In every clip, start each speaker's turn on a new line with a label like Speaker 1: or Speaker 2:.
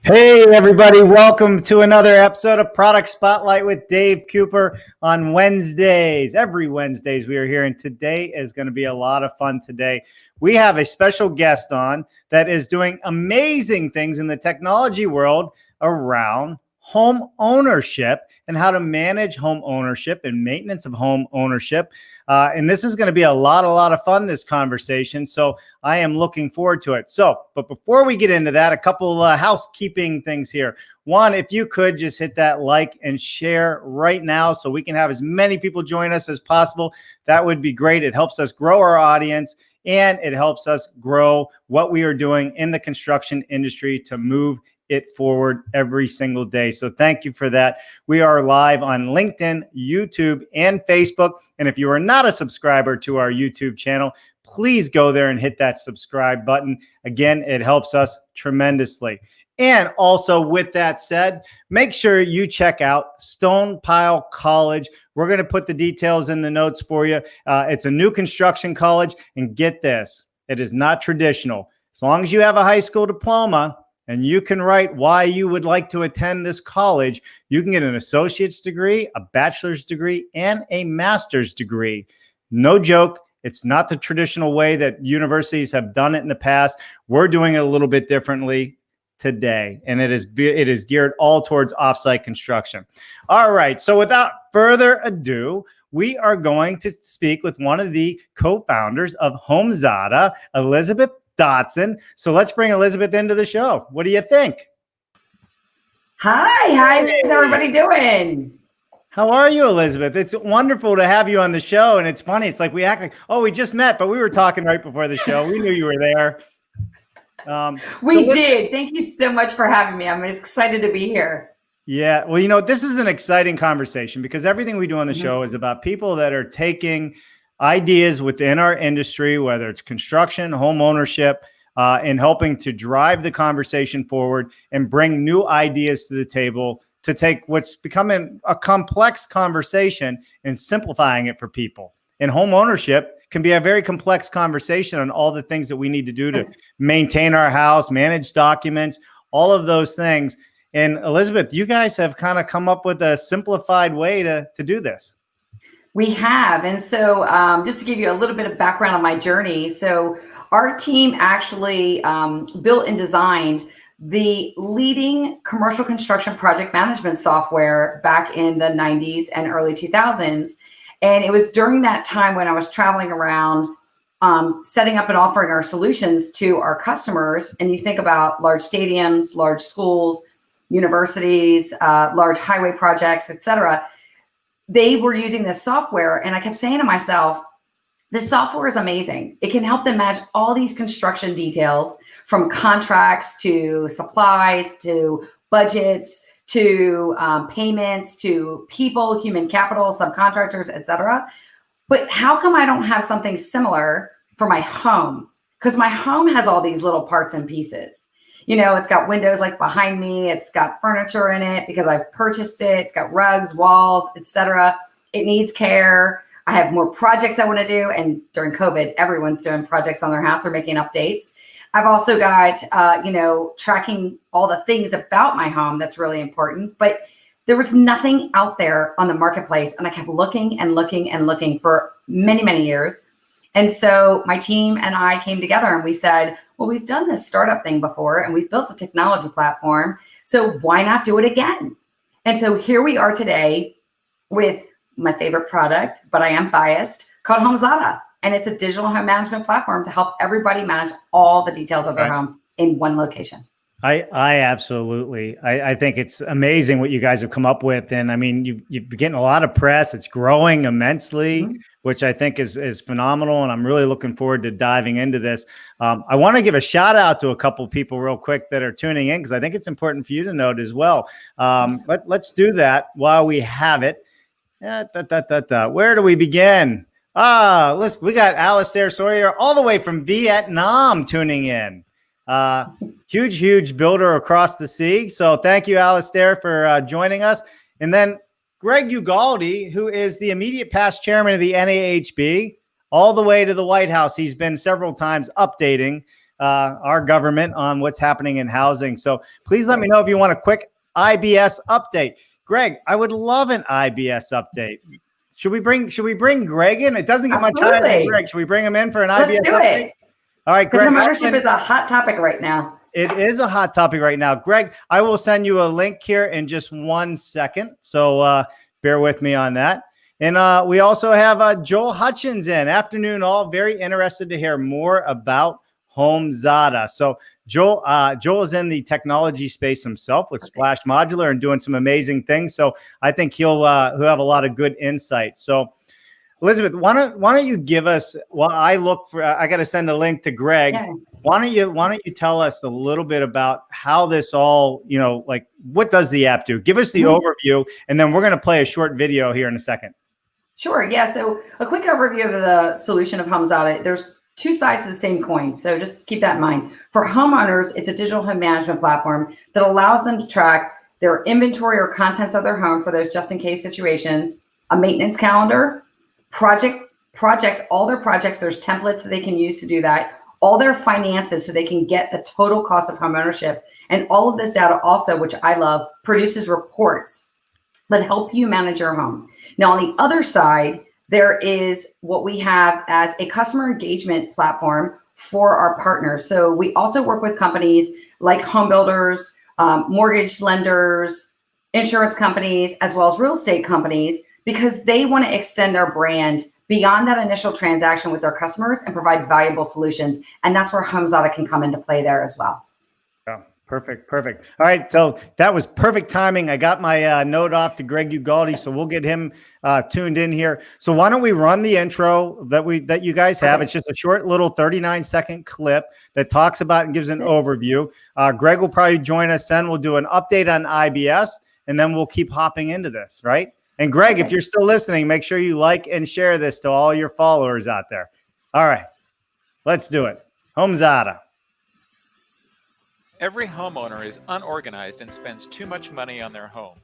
Speaker 1: Hey, everybody. Welcome to another episode of Product Spotlight with Dave Cooper on Wednesdays. Every Wednesdays we are here, and today is going to be a lot of fun today. We have a special guest on that is doing amazing things in the technology world around home ownership and how to manage home ownership and maintenance of home ownership. And this is going to be a lot of fun, this conversation. So I am looking forward to it. But before we get into that, a couple housekeeping things here. One, if you could just hit that like and share right now so we can have as many people join us as possible. That would be great. It helps us grow our audience and it helps us grow what we are doing in the construction industry to move it forward every single day. So thank you for that. We are live on LinkedIn, YouTube, and Facebook. And if you are not a subscriber to our YouTube channel, please go there and hit that subscribe button. Again, it helps us tremendously. And also with that said, make sure you check out Stone Pile College. We're going to put the details in the notes for you. It's a new construction college. And get this, it is not traditional. As long as you have a high school diploma, and you can write why you would like to attend this college, you can get an associate's degree, a bachelor's degree, and a master's degree. No joke. It's not the traditional way that universities have done it in the past. We're doing it a little bit differently today, and it is geared all towards offsite construction. All right. So without further ado, we are going to speak with one of the co-founders of Homezada, Elizabeth Dotson. So let's bring Elizabeth into the show. What do you think?
Speaker 2: Hi, how's everybody doing?
Speaker 1: How are you, Elizabeth? It's wonderful to have you on the show. And it's funny. It's like we act like, oh, we just met, but we were talking right before the show. We knew you were there.
Speaker 2: We did. Thank you so much for having me. I'm excited to be here.
Speaker 1: Yeah. Well, this is an exciting conversation because everything we do on the show is about people that are taking ideas within our industry, whether it's construction, home ownership, and helping to drive the conversation forward and bring new ideas to the table to take what's becoming a complex conversation and simplifying it for people. And home ownership can be a very complex conversation on all the things that we need to do to maintain our house, manage documents, all of those things. And Elizabeth, you guys have kind of come up with a simplified way to do this.
Speaker 2: We have. And so just to give you a little bit of background on my journey. So our team actually built and designed the leading commercial construction project management software back in the 90s and early 2000s. And it was during that time when I was traveling around setting up and offering our solutions to our customers. And you think about large stadiums, large schools, universities, large highway projects, et cetera. They were using this software, and I kept saying to myself, this software is amazing. It can help them manage all these construction details from contracts to supplies to budgets to payments to people, human capital, subcontractors, et cetera. But how come I don't have something similar for my home? Because my home has all these little parts and pieces. It's got windows like behind me. It's got furniture in it because I've purchased it. It's got rugs, walls, etc. It needs care. I have more projects I want to do. And during COVID, everyone's doing projects on their house or making updates. I've also got, tracking all the things about my home that's really important. But there was nothing out there on the marketplace. And I kept looking and looking and looking for many, many years. And so my team and I came together and we said, well, we've done this startup thing before and we've built a technology platform. So why not do it again? And so here we are today with my favorite product, but I am biased, called Homezada. And it's a digital home management platform to help everybody manage all the details of their home in one location.
Speaker 1: I absolutely. I think it's amazing what you guys have come up with. And I mean, you've been getting a lot of press. It's growing immensely, which I think is phenomenal. And I'm really looking forward to diving into this. I want to give a shout out to a couple of people real quick that are tuning in, because I think it's important for you to note as well. Let's do that while we have it. Where do we begin? We got Alistair Sawyer all the way from Vietnam tuning in. Huge builder across the sea. So thank you, Alistair, for joining us. And then Greg Ugaldi, who is the immediate past chairman of the NAHB, all the way to the White House. He's been several times updating our government on what's happening in housing. So please let me know if you want a quick IBS update. Greg, I would love an IBS update. Should we bring Greg in? It doesn't get much higher than Greg. Should we bring him in for an IBS update?
Speaker 2: Let's do it.
Speaker 1: All right, Greg.
Speaker 2: Because homeownership is a hot topic right now.
Speaker 1: It is a hot topic right now. Greg, I will send you a link here in just 1 second. So bear with me on that. And we also have Joel Hutchins in. Afternoon, all. Very interested to hear more about Homezada. So Joel is in the technology space himself with Splash Modular and doing some amazing things. So I think he'll have a lot of good insight. So Elizabeth, why don't you give us, while I look for, I got to send a link to Greg. Yeah. Why don't you tell us a little bit about how this all, like what does the app do? Give us the overview, and then we're going to play a short video here in a second.
Speaker 2: Sure. Yeah. So a quick overview of the solution of Homezada. There's two sides to the same coin. So just keep that in mind. For homeowners, it's a digital home management platform that allows them to track their inventory or contents of their home for those just in case situations, a maintenance calendar, projects, all their projects. There's templates that they can use to do that. All their finances so they can get the total cost of home ownership. And all of this data also, which I love, produces reports that help you manage your home. Now, on the other side, there is what we have as a customer engagement platform for our partners. So we also work with companies like home builders, mortgage lenders, insurance companies, as well as real estate companies, because they want to extend their brand beyond that initial transaction with their customers and provide valuable solutions. And that's where Homezada can come into play there as well.
Speaker 1: Yeah, perfect. All right, so that was perfect timing. I got my note off to Greg Ugaldi, so we'll get him tuned in here. So why don't we run the intro that you guys have? Okay. It's just a short little 39-second clip that talks about and gives an overview. Greg will probably join us then. We'll do an update on IBS, and then we'll keep hopping into this, right? And Greg, if you're still listening, make sure you like and share this to all your followers out there. All right, let's do it. Homezada.
Speaker 3: Every homeowner is unorganized and spends too much money on their home.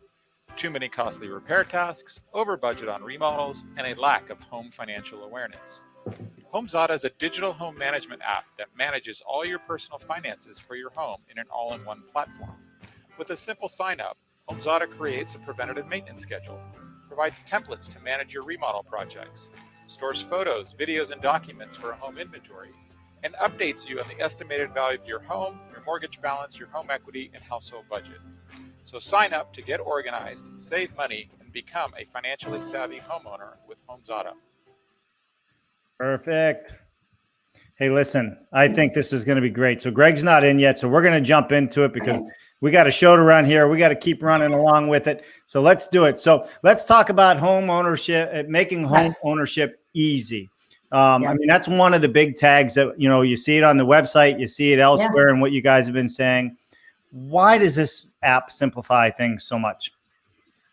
Speaker 3: Too many costly repair tasks, over budget on remodels, and a lack of home financial awareness. Homezada is a digital home management app that manages all your personal finances for your home in an all-in-one platform. With a simple sign-up, Homezada creates a preventative maintenance schedule, provides templates to manage your remodel projects, stores photos, videos, and documents for a home inventory, and updates you on the estimated value of your home, your mortgage balance, your home equity, and household budget. So sign up to get organized, save money, and become a financially savvy homeowner with Homezada.
Speaker 1: Perfect. Hey, listen, I think this is going to be great. So Greg's not in yet, so we're going to jump into it because we got a show to run here. We got to keep running along with it. So let's do it. So let's talk about home ownership, making home ownership easy. I mean, that's one of the big tags that, you see it on the website, you see it elsewhere and what you guys have been saying. Why does this app simplify things so much?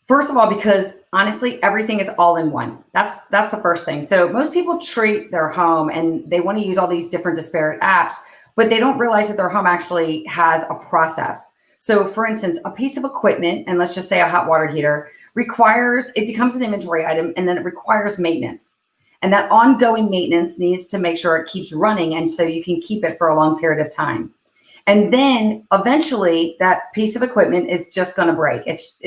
Speaker 2: First of all, because honestly, everything is all in one. That's the first thing. So most people treat their home and they want to use all these different disparate apps, but they don't realize that their home actually has a process. So for instance, a piece of equipment, and let's just say a hot water heater, it becomes an inventory item, and then it requires maintenance. And that ongoing maintenance needs to make sure it keeps running, and so you can keep it for a long period of time. And then eventually that piece of equipment is just going to break. It's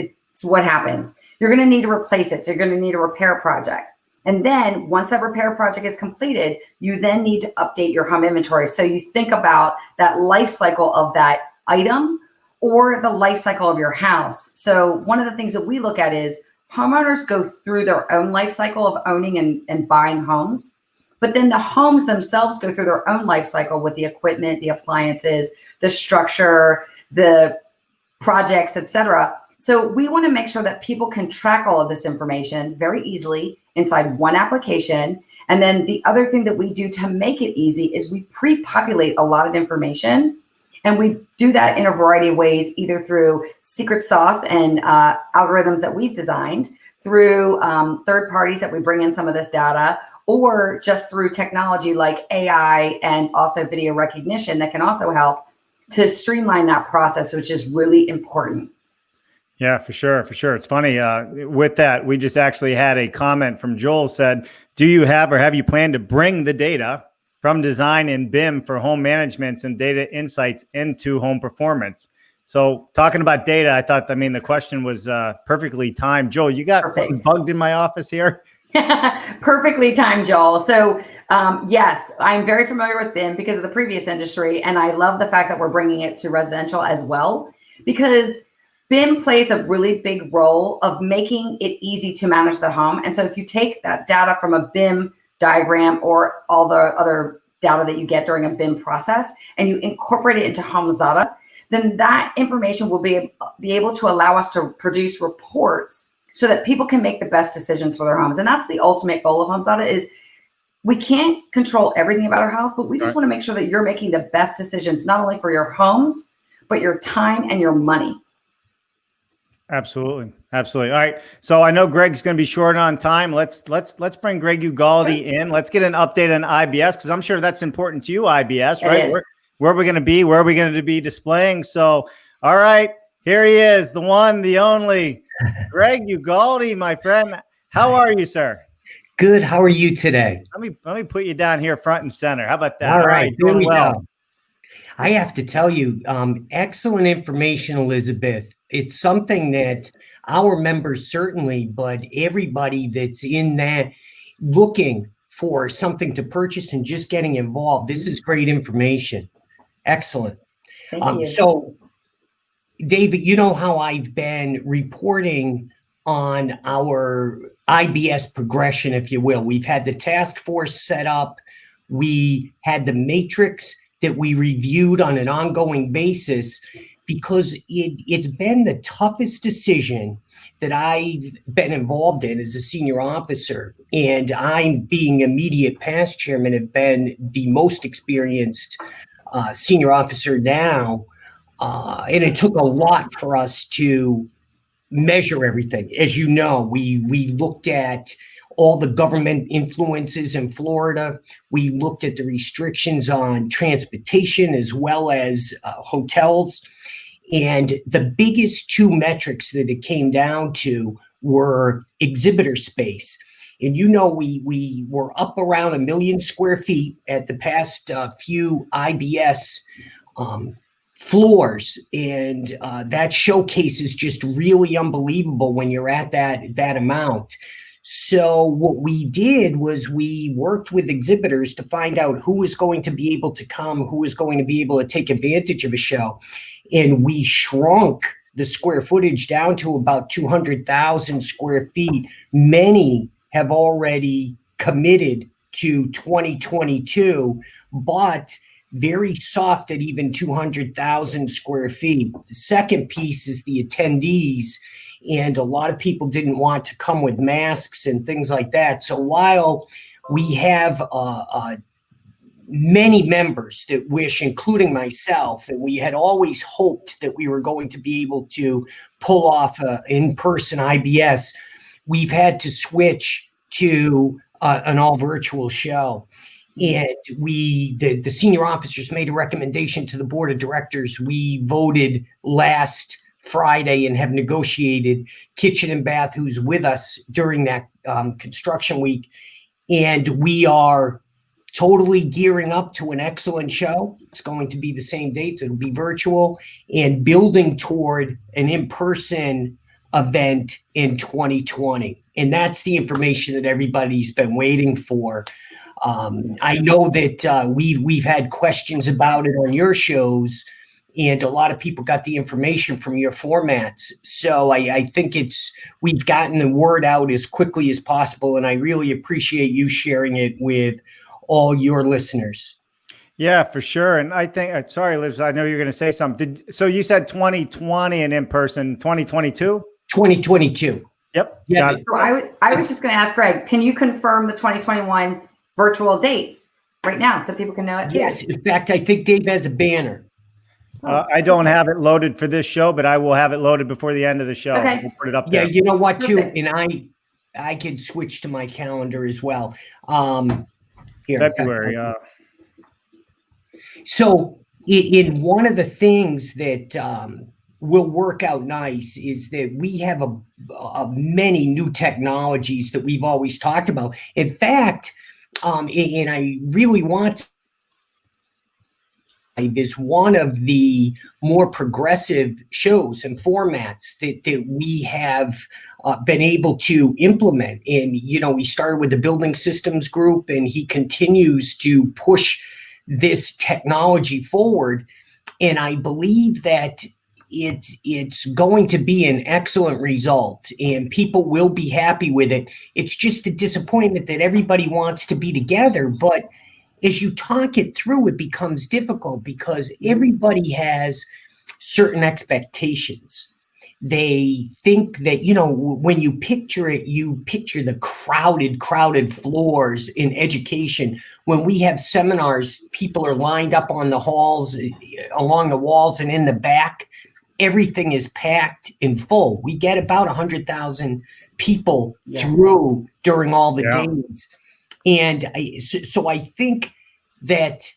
Speaker 2: what happens. You're going to need to replace it. So you're going to need a repair project. And then once that repair project is completed, you then need to update your home inventory. So you think about that life cycle of that item or the life cycle of your house. So one of the things that we look at is homeowners go through their own life cycle of owning and buying homes, but then the homes themselves go through their own life cycle with the equipment, the appliances, the structure, the projects, etc. So we want to make sure that people can track all of this information very easily inside one application. And then the other thing that we do to make it easy is we pre-populate a lot of information. And we do that in a variety of ways, either through secret sauce and algorithms that we've designed, through third parties that we bring in some of this data, or just through technology like AI and also video recognition that can also help to streamline that process, which is really important.
Speaker 1: Yeah, for sure. It's funny. With that, we just actually had a comment from Joel said, do you have or have you planned to bring the data from design and BIM for home managements and data insights into home performance. So talking about data, I mean, the question was perfectly timed. Joel, you got something bugged in my office here?
Speaker 2: Perfectly timed, Joel. So yes, I'm very familiar with BIM because of the previous industry. And I love the fact that we're bringing it to residential as well, because BIM plays a really big role of making it easy to manage the home. And so if you take that data from a BIM diagram or all the other data that you get during a BIM process and you incorporate it into Homezada, then that information will be able to allow us to produce reports so that people can make the best decisions for their homes. And that's the ultimate goal of Homezada. Is we can't control everything about our house, but we just want to make sure that you're making the best decisions, not only for your homes, but your time and your money.
Speaker 1: Absolutely. Absolutely. All right. So I know Greg's going to be short on time. Let's bring Greg Ugaldi in. Let's get an update on IBS, because I'm sure that's important to you, IBS, right? Where are we going to be? Where are we going to be displaying? So, all right, here he is, the one, the only, Greg Ugaldi, my friend. How are you, sir?
Speaker 4: Good. How are you today?
Speaker 1: Let me put you down here front and center. How about that?
Speaker 4: All right.
Speaker 1: Doing well.
Speaker 4: Go. I have to tell you, excellent information, Elizabeth. It's something that our members certainly, but everybody that's in that looking for something to purchase and just getting involved. This is great information. Excellent.
Speaker 2: Thank you.
Speaker 4: So, David, you know how I've been reporting on our IBS progression, if you will. We've had the task force set up. We had the matrix that we reviewed on an ongoing basis, because it's been the toughest decision that I've been involved in as a senior officer. And I'm, being immediate past chairman, have been the most experienced senior officer now. And it took a lot for us to measure everything. As you know, we looked at all the government influences in Florida. We looked at the restrictions on transportation as well as hotels. And the biggest two metrics that it came down to were exhibitor space. And you know, we were up around 1 million square feet at the past few IBS floors. And that showcase is just really unbelievable when you're at that amount. So what we did was we worked with exhibitors to find out who was going to be able to come, who was going to be able to take advantage of a show. And we shrunk the square footage down to about 200,000 square feet. Many have already committed to 2022, but very soft at even 200,000 square feet. The second piece is the attendees. And a lot of people didn't want to come with masks and things like that. So while we have many members that wish, including myself, and we had always hoped that we were going to be able to pull off an in-person IBS, we've had to switch to an all-virtual show. And the senior officers made a recommendation to the board of directors. We voted last Friday and have negotiated Kitchen and Bath, who's with us during that construction week. And we are totally gearing up to an excellent show. It's going to be the same dates. It'll be virtual, and building toward an in-person event in 2020. And that's the information that everybody's been waiting for. I know that we've had questions about it on your shows, and a lot of people got the information from your formats. So I think we've gotten the word out as quickly as possible, and I really appreciate you sharing it with all your listeners.
Speaker 1: Yeah, for sure. And I think, sorry, Liz, I know you're going to say something. So you said 2020 and in person, 2022?
Speaker 4: 2022.
Speaker 1: Yep.
Speaker 4: Yeah.
Speaker 2: So I was just going to ask Greg, can you confirm the 2021 virtual dates right now so people can know it too?
Speaker 4: Yes. In fact, I think Dave has a banner.
Speaker 1: I don't have it loaded for this show, but I will have it loaded before the end of the show.
Speaker 2: Okay.
Speaker 1: We'll put it up there.
Speaker 4: Yeah, you know what, too?
Speaker 2: Perfect.
Speaker 4: And I can switch to my calendar as well. Here,
Speaker 1: February.
Speaker 4: So in one of the things that will work out nice is that we have a many new technologies that we've always talked about. In fact, and I really want is one of the more progressive shows and formats that we have been able to implement. And, we started with the building systems group, and he continues to push this technology forward. And I believe that it's going to be an excellent result, and people will be happy with it. It's just the disappointment that everybody wants to be together, but as you talk it through, it becomes difficult because everybody has certain expectations. They think that, when you picture it, you picture the crowded floors in education. When we have seminars, people are lined up on the halls, along the walls, and in the back, everything is packed and full. We get about 100,000 people through during all the days. And so I think that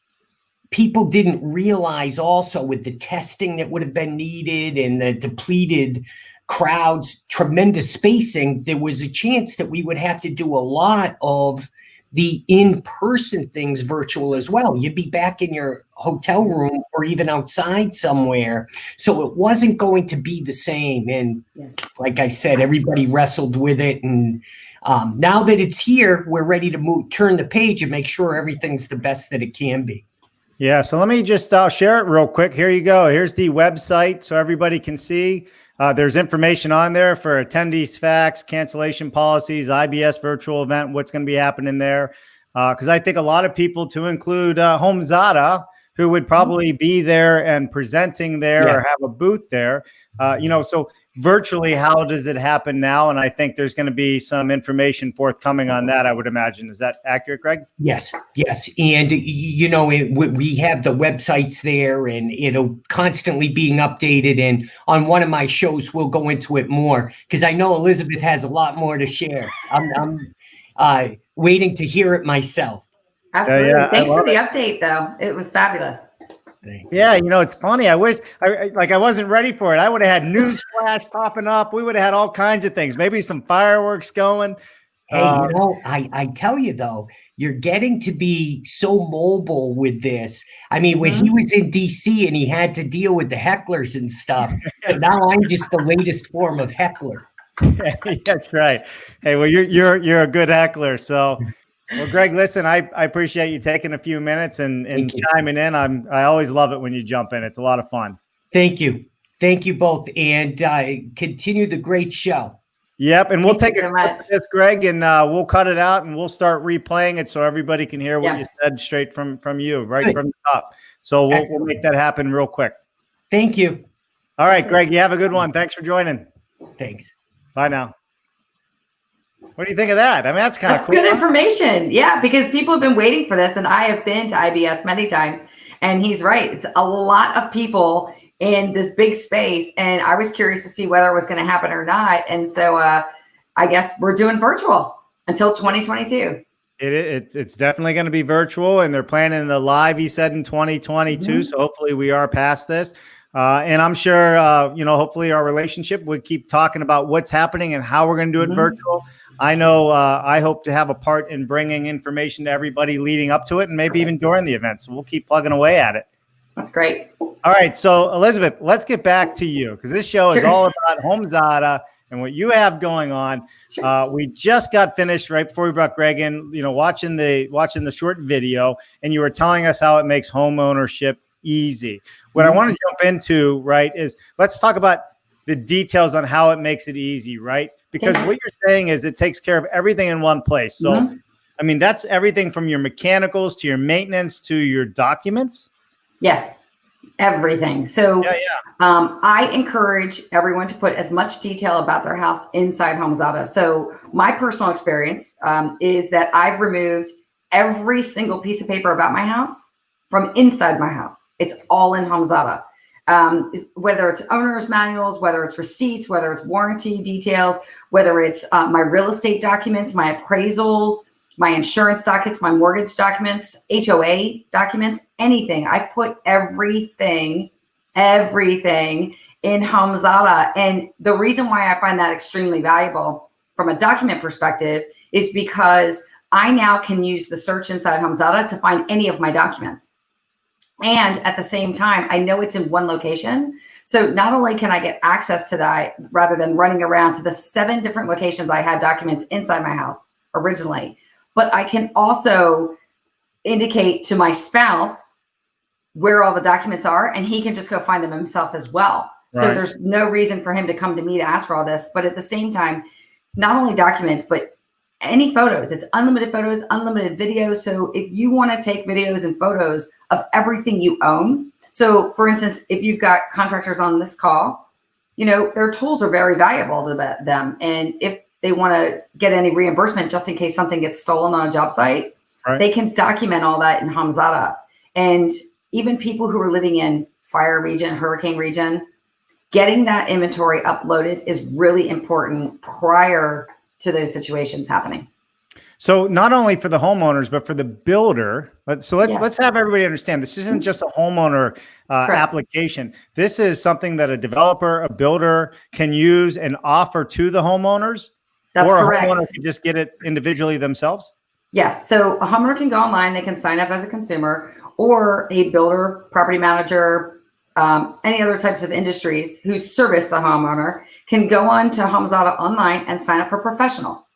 Speaker 4: people didn't realize also, with the testing that would have been needed and the depleted crowds, tremendous spacing, there was a chance that we would have to do a lot of the in-person things virtual as well. You'd be back in your hotel room or even outside somewhere. So it wasn't going to be the same. And like I said, everybody wrestled with it. And now that it's here, we're ready to turn the page and make sure everything's the best that it can be.
Speaker 1: Yeah. So let me just share it real quick. Here you go. Here's the website so everybody can see. There's information on there for attendees, facts, cancellation policies, IBS virtual event, what's going to be happening there. Because I think a lot of people, to include Homezada, who would probably be there and presenting there or have a booth there, so virtually, how does it happen now? And I think there's going to be some information forthcoming on that, I would imagine. Is that accurate, Greg?
Speaker 4: Yes. And, we have the websites there, and it'll constantly being updated. And on one of my shows, we'll go into it more because I know Elizabeth has a lot more to share. I'm waiting to hear it myself.
Speaker 2: Absolutely. Thanks for the update, though. It was fabulous.
Speaker 4: Thanks.
Speaker 1: Yeah, it's funny. I wish I wasn't ready for it. I would have had news flash popping up. We would have had all kinds of things, maybe some fireworks going.
Speaker 4: Hey, I tell you though, you're getting to be so mobile with this. I mean, when he was in DC and he had to deal with the hecklers and stuff, so now I'm just the latest form of heckler.
Speaker 1: That's right. Hey, well, you're a good heckler, so. Well, Greg, listen, I appreciate you taking a few minutes and chiming in. I always love it when you jump in. It's a lot of fun.
Speaker 4: Thank you. Thank you both. And continue the great show.
Speaker 1: Yep. And we'll take a clip of this, Greg, and we'll cut it out and we'll start replaying it so everybody can hear what you said straight from you, right from the top. So we'll make that happen real quick.
Speaker 4: Thank you.
Speaker 1: All right, Greg, you have a good one. Thanks for joining.
Speaker 4: Thanks.
Speaker 1: Bye now. What do you think of that? I mean, that's kind of cool.
Speaker 2: Good information. Yeah, because people have been waiting for this, and I have been to IBS many times, and he's right. It's a lot of people in this big space, and I was curious to see whether it was going to happen or not. And so I guess we're doing virtual until 2022.
Speaker 1: It's definitely going to be virtual, and they're planning the live, he said, in 2022. So hopefully we are past this. And I'm sure, hopefully our relationship would keep talking about what's happening and how we're going to do it virtual. I know I hope to have a part in bringing information to everybody leading up to it and maybe even during the event. So we'll keep plugging away at it.
Speaker 2: That's great.
Speaker 1: All right. So, Elizabeth, let's get back to you because this show is all about Homezada and what you have going on. We just got finished right before we brought Greg in, watching the short video, and you were telling us how it makes home ownership easy. What I want to jump into, right, is let's talk about the details on how it makes it easy, right? Because what you're saying is it takes care of everything in one place. So, I mean, that's everything from your mechanicals to your maintenance to your documents.
Speaker 2: Yes, everything. So I encourage everyone to put as much detail about their house inside Homezada. So my personal experience is that I've removed every single piece of paper about my house from inside my house. It's all in Homezada. Whether it's owner's manuals, whether it's receipts, whether it's warranty details, whether it's my real estate documents, my appraisals, my insurance documents, my mortgage documents, HOA documents, anything. I put everything in Homezada. And the reason why I find that extremely valuable from a document perspective is because I now can use the search inside Homezada to find any of my documents. And at the same time, I know it's in one location. So not only can I get access to that rather than running around to the 7 different locations I had documents inside my house originally, but I can also indicate to my spouse where all the documents are, and he can just go find them himself as well.
Speaker 1: Right.
Speaker 2: So there's no reason for him to come to me to ask for all this. But at the same time, not only documents, but any photos. It's unlimited photos, unlimited videos. So if you want to take videos and photos of everything you own. So for instance, if you've got contractors on this call, you know, their tools are very valuable to them. And if they want to get any reimbursement just in case something gets stolen on a job site,
Speaker 1: Right.
Speaker 2: they can document all that in Homezada. And even people who are living in fire region, hurricane region, getting that inventory uploaded is really important prior to those situations happening.
Speaker 1: So not only for the homeowners, but for the builder. So let's have everybody understand this isn't just a homeowner application. This is something that a developer, a builder can use and offer to the homeowners.
Speaker 2: That's
Speaker 1: or
Speaker 2: correct.
Speaker 1: A homeowner can just get it individually themselves.
Speaker 2: Yes. So a homeowner can go online. They can sign up as a consumer, or a builder, property manager, any other types of industries who service the homeowner can go on to Homezada online and sign up for professional.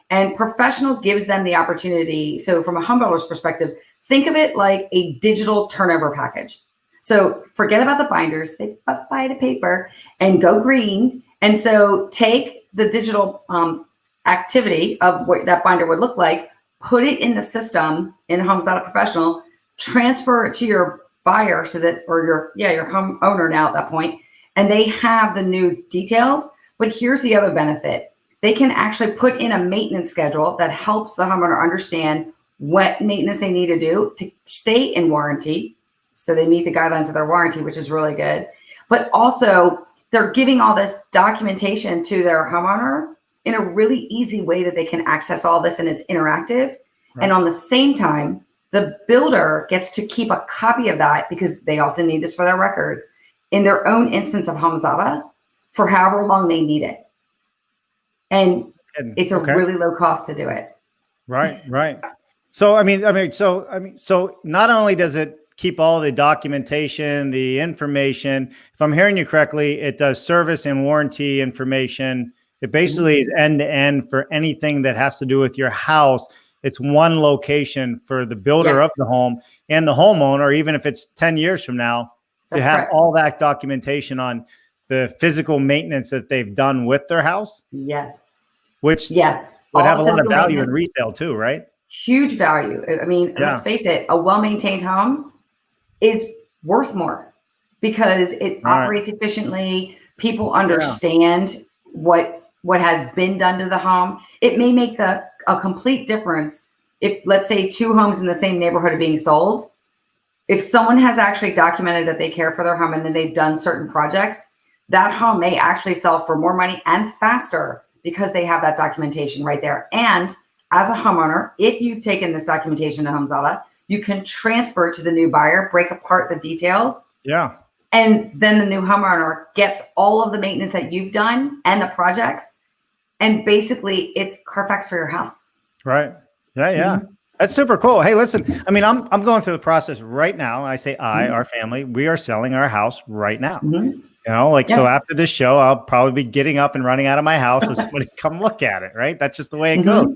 Speaker 2: And professional gives them the opportunity. So from a home builder's perspective, think of it like a digital turnover package. So forget about the binders, say bye to paper and go green. And so take the digital activity of what that binder would look like, put it in the system in Homezada Professional, transfer it to your buyer so that, or your homeowner now at that point, and they have the new details. But here's the other benefit. They can actually put in a maintenance schedule that helps the homeowner understand what maintenance they need to do to stay in warranty. So they meet the guidelines of their warranty, which is really good. But also they're giving all this documentation to their homeowner in a really easy way that they can access all this, and it's interactive. Right. And on the same time, the builder gets to keep a copy of that because they often need this for their records in their own instance of Homezada for however long they need it. And it's a really low cost to do it.
Speaker 1: Right. So, so not only does it keep all the documentation, the information, if I'm hearing you correctly, it does service and warranty information. It basically is end to end for anything that has to do with your house. It's one location for the builder of the home and the homeowner, even if it's 10 years from now, to have all that documentation on the physical maintenance that they've done with their house.
Speaker 2: Yes.
Speaker 1: Which would have a lot of value in resale too, right?
Speaker 2: Huge value. I mean, let's face it, a well-maintained home is worth more because it operates efficiently. People understand what has been done to the home. It may make a complete difference if, let's say, 2 homes in the same neighborhood are being sold. If someone has actually documented that they care for their home and then they've done certain projects, that home may actually sell for more money and faster because they have that documentation right there. And as a homeowner, if you've taken this documentation to Homezada, you can transfer it to the new buyer, break apart the details. Yeah. And then the new homeowner gets all of the maintenance that you've done and the projects. And basically it's Carfax for your house. Right. Yeah. That's super cool. Hey, listen, I mean, I'm going through the process right now. I say our family, we are selling our house right now. You know, so after this show, I'll probably be getting up and running out of my house and somebody come look at it, right? That's just the way it goes.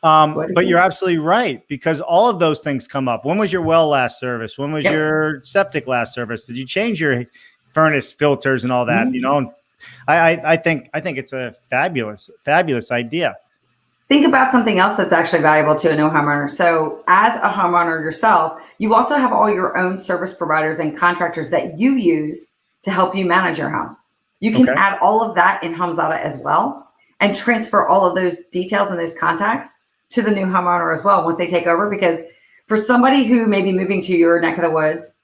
Speaker 2: But you're absolutely right, because all of those things come up. When was your well last service? When was your septic last service? Did you change your furnace filters and all that? You know, I think it's a fabulous idea. Think about something else that's actually valuable to a new homeowner. So as a homeowner yourself, you also have all your own service providers and contractors that you use to help you manage your home. You can add all of that in Homezada as well and transfer all of those details and those contacts to the new homeowner as well once they take over. Because for somebody who may be moving to your neck of the woods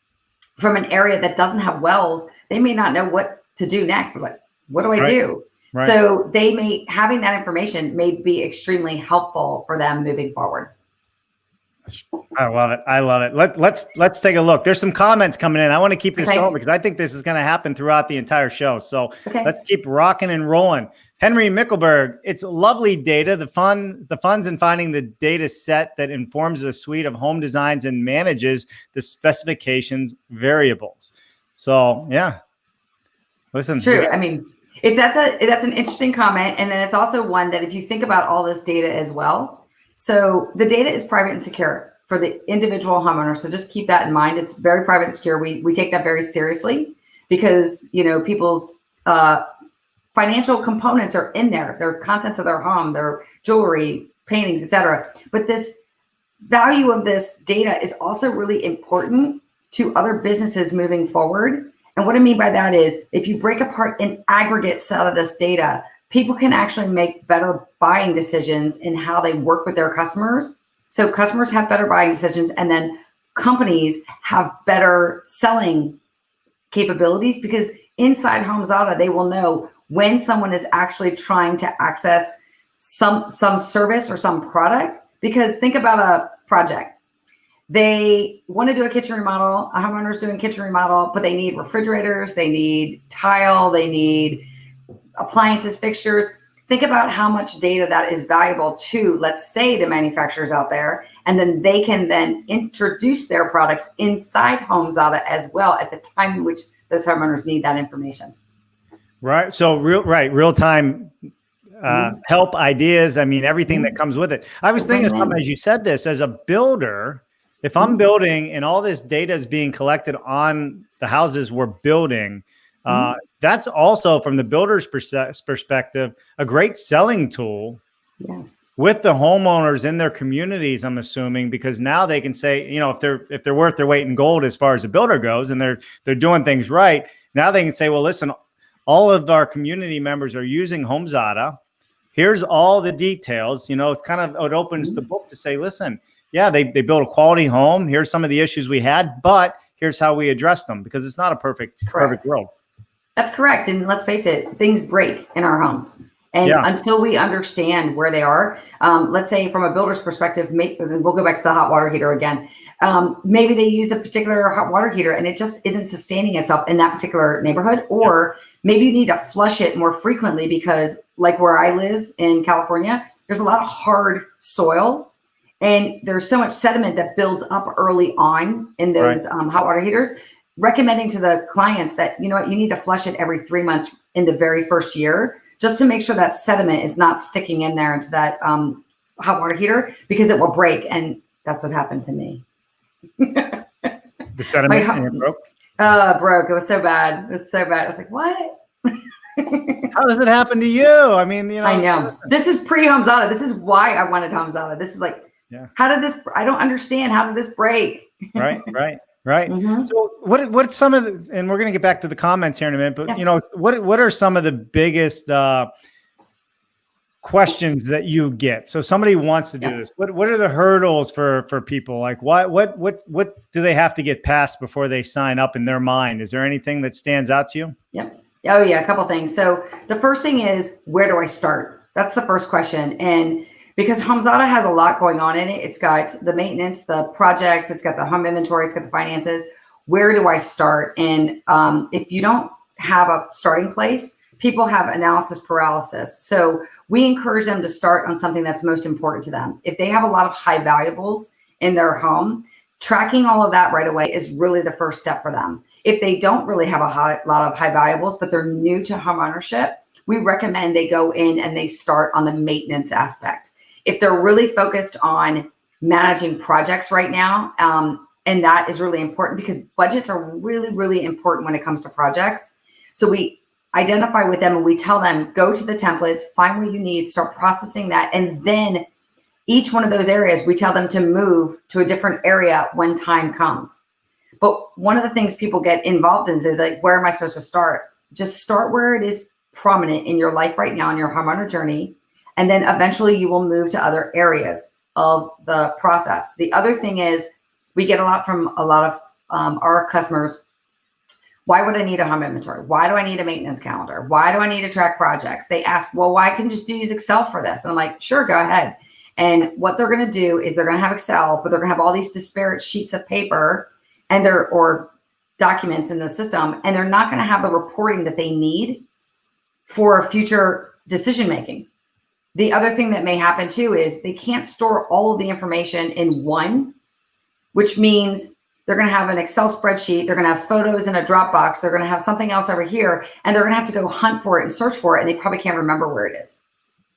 Speaker 2: from an area that doesn't have wells, they may not know what to do next. Like, what do I do? Right. So having that information may be extremely helpful for them moving forward.
Speaker 1: I love it. I love it. Let's take a look. There's some comments coming in. I want to keep this going because I think this is going to happen throughout the entire show. So let's keep rocking and rolling. Henry Mickelberg, it's lovely data. The fun's in finding the data set that informs a suite of home designs and manages the specifications variables. So yeah, listen.
Speaker 2: It's true. I mean, that's an interesting comment, and then it's also one that if you think about all this data as well. So the data is private and secure for the individual homeowner. So just keep that in mind. It's very private and secure. We take that very seriously because, people's financial components are in there. Their contents of their home, their jewelry, paintings, etc. But this value of this data is also really important to other businesses moving forward. And what I mean by that is if you break apart an aggregate set of this data, people can actually make better buying decisions in how they work with their customers. So customers have better buying decisions, and then companies have better selling capabilities because inside Homezada, they will know when someone is actually trying to access some service or some product. Because think about a project. They want to do a kitchen remodel, a homeowner's doing a kitchen remodel, but they need refrigerators, they need tile, they need appliances, fixtures. Think about how much data that is valuable to, let's say, the manufacturers out there, and then they can then introduce their products inside Homezada as well at the time in which those homeowners need that information.
Speaker 1: Right. So real time help, ideas. I mean, everything that comes with it. I was thinking of something as you said this. As a builder, if I'm building and all this data is being collected on the houses we're building, that's also from the builder's perspective, a great selling tool with the homeowners in their communities, I'm assuming, because now they can say, if they're worth their weight in gold as far as the builder goes and they're doing things right, now they can say, well, listen, all of our community members are using Homezada. Here's all the details. It's it opens the book to say, listen, yeah, they built a quality home. Here's some of the issues we had, but here's how we addressed them, because it's not a perfect world.
Speaker 2: That's correct. And let's face it, things break in our homes. And until we understand where they are, let's say from a builder's perspective, we'll go back to the hot water heater again. Maybe they use a particular hot water heater and it just isn't sustaining itself in that particular neighborhood. Or maybe you need to flush it more frequently because, like where I live in California, there's a lot of hard soil. And there's so much sediment that builds up early on in those hot water heaters. Recommending to the clients that, you need to flush it every 3 months in the very first year, just to make sure that sediment is not sticking in there into that hot water heater, because it will break. And that's what happened to me.
Speaker 1: The sediment broke?
Speaker 2: Broke. It was so bad. It was so bad. I was like, what?
Speaker 1: How does it happen to you? I mean,
Speaker 2: I know. This is pre-Homezada. This is why I wanted Homezada. This is like, how did this, I don't understand. How did this break? Right.
Speaker 1: So what's some of the, and we're going to get back to the comments here in a minute, but what are some of the biggest questions that you get? So somebody wants to do this. What are the hurdles for people? Like what do they have to get past before they sign up in their mind? Is there anything that stands out to you?
Speaker 2: Yep. Oh yeah. A couple things. So the first thing is, where do I start? That's the first question. And because Homezada has a lot going on in it. It's got the maintenance, the projects, it's got the home inventory, it's got the finances. Where do I start? And if you don't have a starting place, people have analysis paralysis. So we encourage them to start on something that's most important to them. If they have a lot of high valuables in their home, tracking all of that right away is really the first step for them. If they don't really have a lot of high valuables, but they're new to home ownership, we recommend they go in and they start on the maintenance aspect. If they're really focused on managing projects right now, and that is really important because budgets are really, really important when it comes to projects. So we identify with them and we tell them, go to the templates, find what you need, start processing that. And then each one of those areas, we tell them to move to a different area when time comes. But one of the things people get involved in is like, where am I supposed to start? Just start where it is prominent in your life right now, in your homeowner journey. And then eventually you will move to other areas of the process. The other thing is we get a lot from a lot of our customers. Why would I need a home inventory? Why do I need a maintenance calendar? Why do I need to track projects? They ask, well, why can't I just use Excel for this? And I'm like, sure, go ahead. And what they're going to do is they're going to have Excel, but they're going to have all these disparate sheets of paper or documents in the system, and they're not going to have the reporting that they need for future decision making. The other thing that may happen too is they can't store all of the information in one, which means they're going to have an Excel spreadsheet. They're going to have photos in a Dropbox. They're going to have something else over here, and they're going to have to go hunt for it and search for it. And they probably can't remember where it is.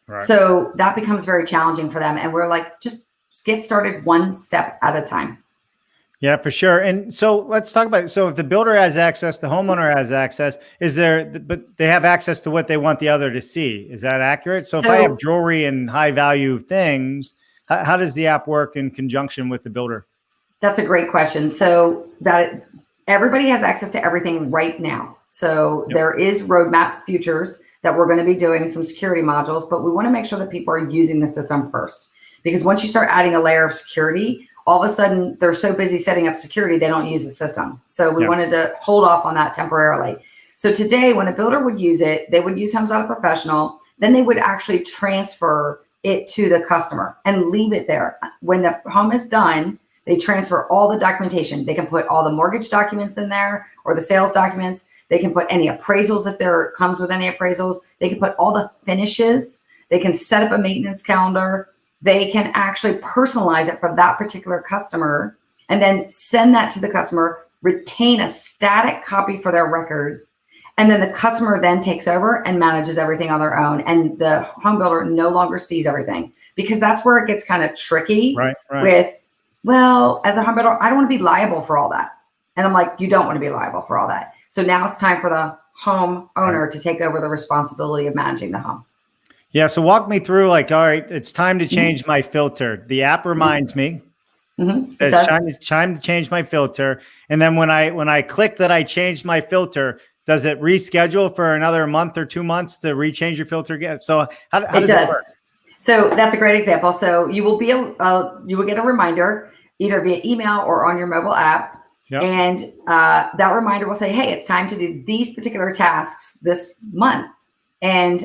Speaker 2: Right. So that becomes very challenging for them. And we're like, just get started one step at a time.
Speaker 1: Yeah, for sure. And so let's talk about it. So if the builder has access, the homeowner has access, but they have access to what they want the other to see. Is that accurate? So if I have jewelry and high value things, how does the app work in conjunction with the builder?
Speaker 2: That's a great question. So that everybody has access to everything right now. So there is roadmap futures that we're going to be doing some security modules, but we want to make sure that people are using the system first. Because once you start adding a layer of security, all of a sudden they're so busy setting up security, they don't use the system. So we wanted to hold off on that temporarily. So today, when a builder would use it, they would use Homezada Professional, then they would actually transfer it to the customer and leave it there. When the home is done, they transfer all the documentation. They can put all the mortgage documents in there or the sales documents. They can put any appraisals if there comes with any appraisals. They can put all the finishes. They can set up a maintenance calendar. They can actually personalize it for that particular customer and then send that to the customer, retain a static copy for their records. And then the customer then takes over and manages everything on their own. And the home builder no longer sees everything, because that's where it gets kind of tricky with, well, as a home builder, I don't want to be liable for all that. And I'm like, you don't want to be liable for all that. So now it's time for the home owner to take over the responsibility of managing the home.
Speaker 1: Yeah. So walk me through, like, all right, it's time to change my filter. The app reminds me it's time to change my filter. And then when I click that I changed my filter, does it reschedule for another month or 2 months to rechange your filter again? So how does it work?
Speaker 2: So that's a great example. So you will get a reminder either via email or on your mobile app. Yep. And that reminder will say, hey, it's time to do these particular tasks this month. And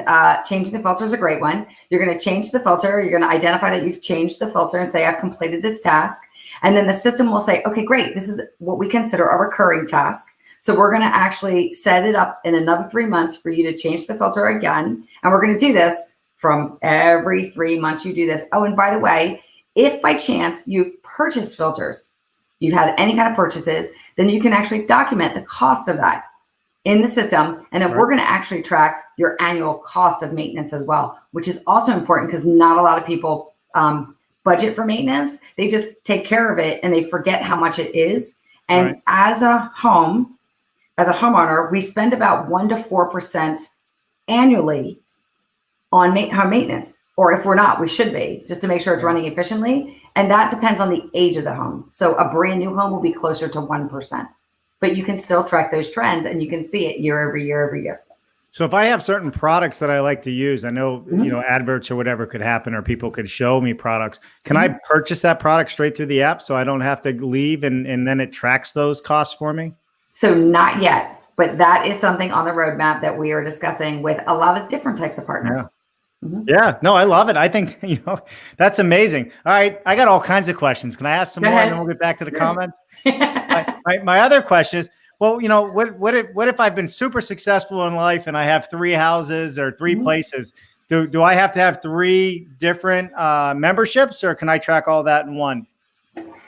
Speaker 2: changing the filter is a great one. You're going to change the filter. You're going to identify that you've changed the filter and say, I've completed this task. And then the system will say, okay, great. This is what we consider a recurring task. So we're going to actually set it up in another 3 months for you to change the filter again. And we're going to do this from every 3 months you do this. Oh, and by the way, if by chance you've purchased filters, you've had any kind of purchases, then you can actually document the cost of that in the system. And then we're going to actually track your annual cost of maintenance as well, which is also important because not a lot of people budget for maintenance. They just take care of it and they forget how much it is. And as a homeowner, we spend about 1 to 4% annually on home maintenance, or if we're not, we should be, just to make sure it's running efficiently. And that depends on the age of the home. So a brand new home will be closer to 1%, but you can still track those trends and you can see it year over year over year.
Speaker 1: So if I have certain products that I like to use, I know, adverts or whatever could happen, or people could show me products. Can I purchase that product straight through the app so I don't have to leave and then it tracks those costs for me?
Speaker 2: So not yet, but that is something on the roadmap that we are discussing with a lot of different types of partners.
Speaker 1: Yeah, no, I love it. I think, that's amazing. All right. I got all kinds of questions. Can I ask some more and then we'll get back to the comments? My other question is, well, what if I've been super successful in life and I have 3 houses or 3 places? Do I have to have 3 different memberships, or can I track all that in one?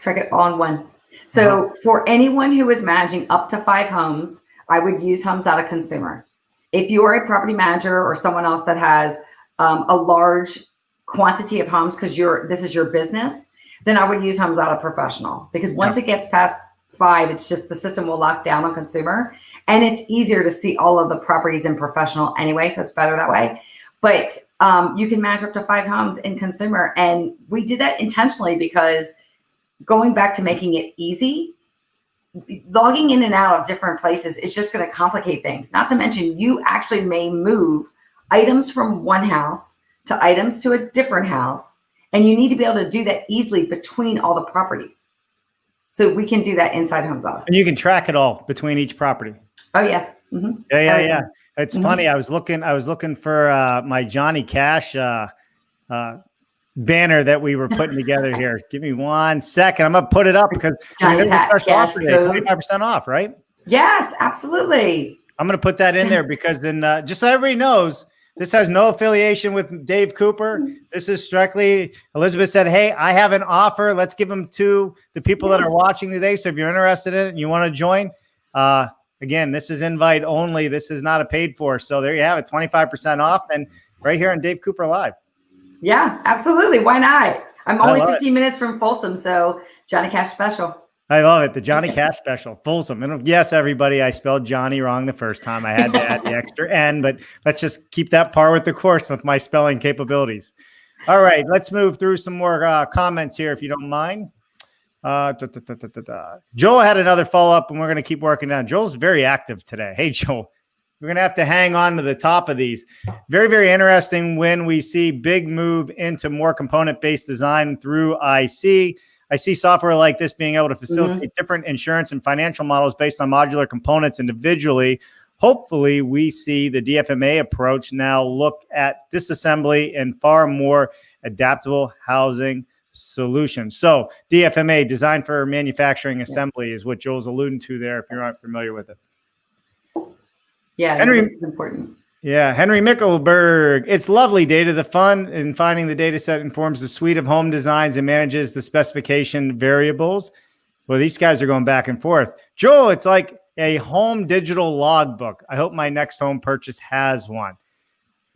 Speaker 2: Track it all in one. So for anyone who is managing up to 5 homes, I would use Homezada Consumer. If you are a property manager or someone else that has a large quantity of homes because this is your business, then I would use Homezada Professional, because once it gets past 5, it's just the system will lock down on Consumer, and it's easier to see all of the properties in Professional anyway, so it's better that way. But you can manage up to 5 homes in Consumer, and we did that intentionally because going back to making it easy, logging in and out of different places is just going to complicate things. Not to mention, you actually may move items from one house to items to a different house, and you need to be able to do that easily between all the properties. So we can do that inside Homezada.
Speaker 1: And you can track it all between each property.
Speaker 2: Oh, yes.
Speaker 1: Yeah. It's funny. I was looking for my Johnny Cash banner that we were putting together here. Give me 1 second. I'm going to put it up because there's a special offer today, 25% off, right?
Speaker 2: Yes, absolutely.
Speaker 1: I'm going to put that in there because then just so everybody knows, this has no affiliation with Dave Cooper. This is strictly, Elizabeth said, hey, I have an offer. Let's give them to the people that are watching today. So if you're interested in it and you want to join, again, this is invite only. This is not a paid for. So there you have it, 25% off, and right here on Dave Cooper Live.
Speaker 2: Yeah, absolutely. Why not? I'm only 15 minutes from Folsom, so Johnny Cash special.
Speaker 1: I love it. The Johnny Cash special, Folsom. And yes, everybody, I spelled Johnny wrong the first time. I had to add the extra N, but let's just keep that par with the course with my spelling capabilities. All right, let's move through some more comments here, if you don't mind. Joel had another follow-up, and we're going to keep working down. Joel's very active today. Hey, Joel, we're going to have to hang on to the top of these. Very, very interesting when we see big move into more component-based design through IC. I see software like this being able to facilitate different insurance and financial models based on modular components individually. Hopefully, we see the DFMA approach now look at disassembly and far more adaptable housing solutions. So DFMA, design for manufacturing assembly, is what Joel's alluding to there, if you're not familiar with it.
Speaker 2: Yeah, Henry, this is important.
Speaker 1: Yeah, Henry Mickelberg. It's lovely data. The fun in finding the data set informs the suite of home designs and manages the specification variables. Well, these guys are going back and forth. Joel, it's like a home digital logbook. I hope my next home purchase has one.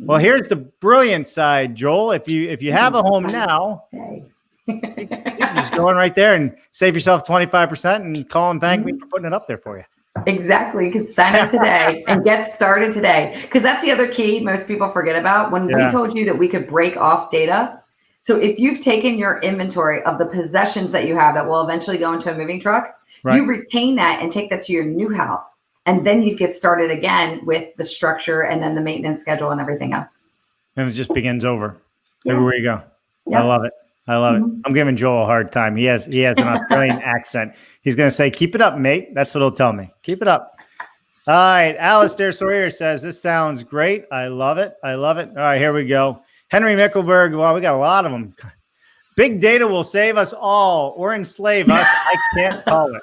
Speaker 1: Well, here's the brilliant side, Joel. If you have a home now, you can just go in right there and save yourself 25% and call and thank me for putting it up there for you.
Speaker 2: Exactly. You can sign up today and get started today. Because that's the other key most people forget about. When we told you that we could break off data. So if you've taken your inventory of the possessions that you have that will eventually go into a moving truck, you retain that and take that to your new house. And then you get started again with the structure and then the maintenance schedule and everything else.
Speaker 1: And it just begins over. Everywhere you go. I love it. I love it. I'm giving Joel a hard time. He has an Australian accent. He's going to say, keep it up, mate. That's what he'll tell me. Keep it up. All right. Alistair Sawyer says, this sounds great. I love it. I love it. All right, here we go. Henry Mickelberg. Well, we got a lot of them. Big data will save us all or enslave us. I can't call it.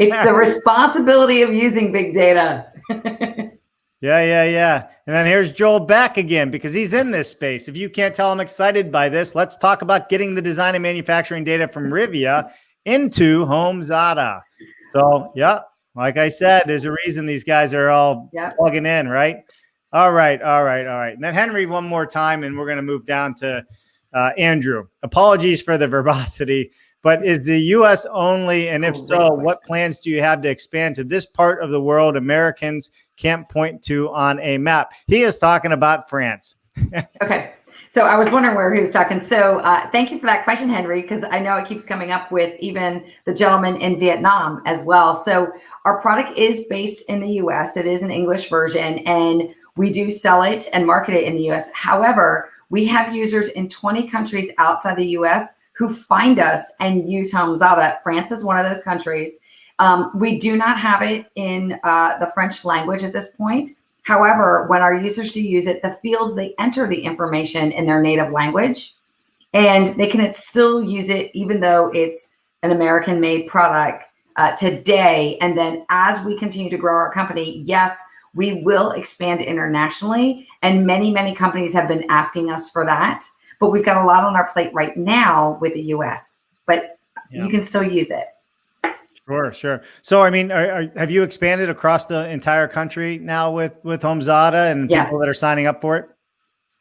Speaker 2: It's the responsibility of using big data.
Speaker 1: Yeah. And then here's Joel back again because he's in this space. If you can't tell I'm excited by this, let's talk about getting the design and manufacturing data from Rivia into Homezada. So, like I said, there's a reason these guys are all plugging in, right? All right. And then Henry one more time, and we're going to move down to Andrew. Apologies for the verbosity, but is the U.S. only? And if so, what plans do you have to expand to this part of the world Americans can't point to on a map? He is talking about France.
Speaker 2: Okay. So I was wondering where he was talking. So thank you for that question, Henry, because I know it keeps coming up with even the gentleman in Vietnam as well. So our product is based in the U.S. It is an English version, and we do sell it and market it in the U.S. However, we have users in 20 countries outside the U.S. who find us and use Homezada. France is one of those countries. We do not have it in the French language at this point. However, when our users do use it, the fields, they enter the information in their native language, and they can still use it even though it's an American-made product today. And then as we continue to grow our company, yes, we will expand internationally. And many, many companies have been asking us for that. But we've got a lot on our plate right now with the U.S., but you can still use it.
Speaker 1: Sure. So, I mean, have you expanded across the entire country now with Homezada and people that are signing up for it?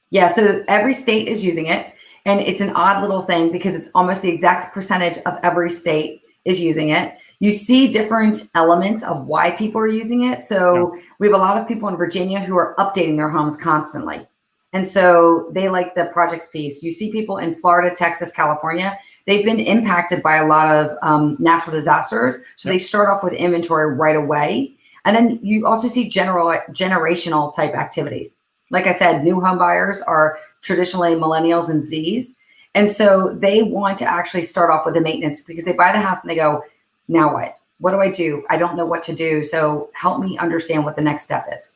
Speaker 2: Yeah. So every state is using it, and it's an odd little thing because it's almost the exact percentage of every state is using it. You see different elements of why people are using it. So we have a lot of people in Virginia who are updating their homes constantly. And so they like the projects piece. You see people in Florida, Texas, California. They've been impacted by a lot of natural disasters. So they start off with inventory right away. And then you also see generational type activities. Like I said, new home buyers are traditionally millennials and Zs. And so they want to actually start off with the maintenance because they buy the house and they go, now what? What do I do? I don't know what to do. So help me understand what the next step is.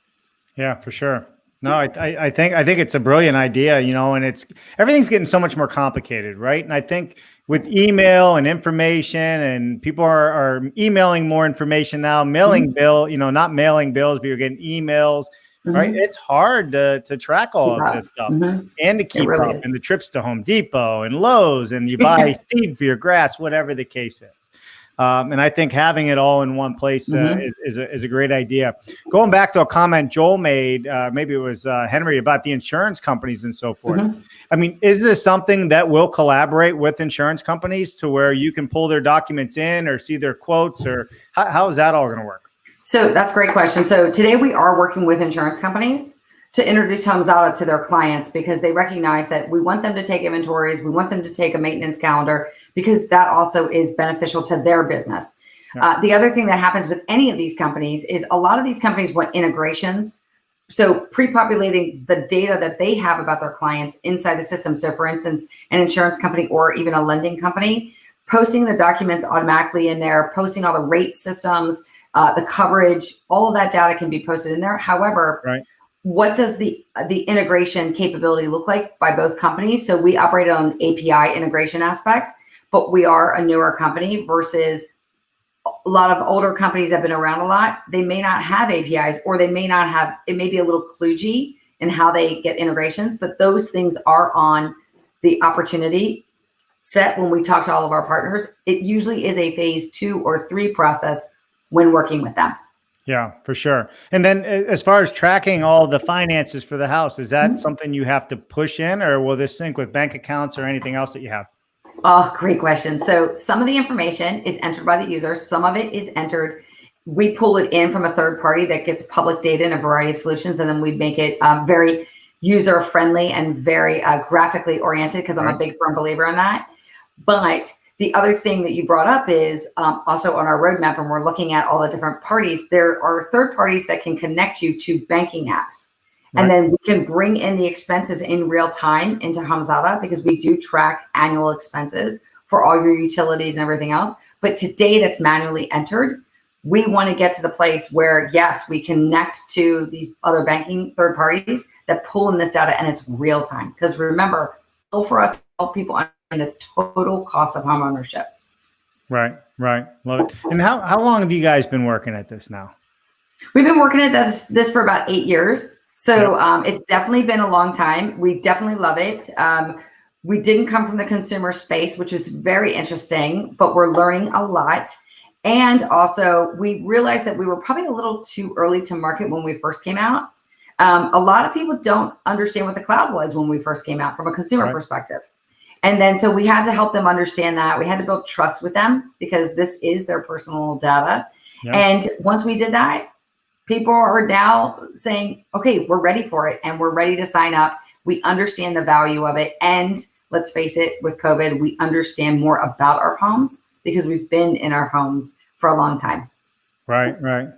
Speaker 1: Yeah, for sure. No, I think it's a brilliant idea, and everything's getting so much more complicated, right? And I think with email and information, and people are emailing more information now, mailing not mailing bills, but you're getting emails, right? It's hard to track all of this stuff and to keep
Speaker 2: really
Speaker 1: up,
Speaker 2: is.
Speaker 1: and the trips to Home Depot and Lowe's, and you buy seed for your grass, whatever the case is. And I think having it all in one place is a great idea. Going back to a comment Joel made, maybe it was Henry, about the insurance companies and so forth. I mean, is this something that will collaborate with insurance companies to where you can pull their documents in or see their quotes, or how is that all going to work?
Speaker 2: So that's a great question. So today we are working with insurance companies to introduce Homezada to their clients, because they recognize that we want them to take inventories. We want them to take a maintenance calendar, because that also is beneficial to their business. Yeah. The other thing that happens with any of these companies is a lot of these companies want integrations. So pre-populating the data that they have about their clients inside the system. So for instance, an insurance company or even a lending company, posting the documents automatically in there, posting all the rate systems, the coverage, all of that data can be posted in there. However, what does the integration capability look like by both companies? So we operate on an API integration aspect, but we are a newer company versus a lot of older companies that have been around a lot. They may not have APIs, or they may not have, it may be a little kludgy in how they get integrations, but those things are on the opportunity set when we talk to all of our partners. It usually is a phase 2 or 3 process when working with them.
Speaker 1: Yeah, for sure. And then as far as tracking all the finances for the house, is that something you have to push in, or will this sync with bank accounts or anything else that you have?
Speaker 2: Oh, great question. So some of the information is entered by the user. Some of it is entered. We pull it in from a third party that gets public data in a variety of solutions. And then we make it very user friendly and very graphically oriented, because I'm a big firm believer in that. But the other thing that you brought up is also on our roadmap, and we're looking at all the different parties. There are third parties that can connect you to banking apps. And then we can bring in the expenses in real time into Homezada, because we do track annual expenses for all your utilities and everything else. But today that's manually entered. We want to get to the place where, yes, we connect to these other banking third parties that pull in this data, and it's real time. Because remember, for us to help people understand the total cost of home ownership.
Speaker 1: Right. Love it. And how long have you guys been working at this now?
Speaker 2: We've been working at this for about 8 years. So it's definitely been a long time. We definitely love it. We didn't come from the consumer space, which was very interesting, but we're learning a lot. And also we realized that we were probably a little too early to market when we first came out. A lot of people don't understand what the cloud was when we first came out from a consumer perspective. And then, so we had to help them understand that. We had to build trust with them, because this is their personal data. And once we did that, people are now saying, okay, we're ready for it, and we're ready to sign up. We understand the value of it. And let's face it, with COVID, we understand more about our homes, because we've been in our homes for a long time. Right.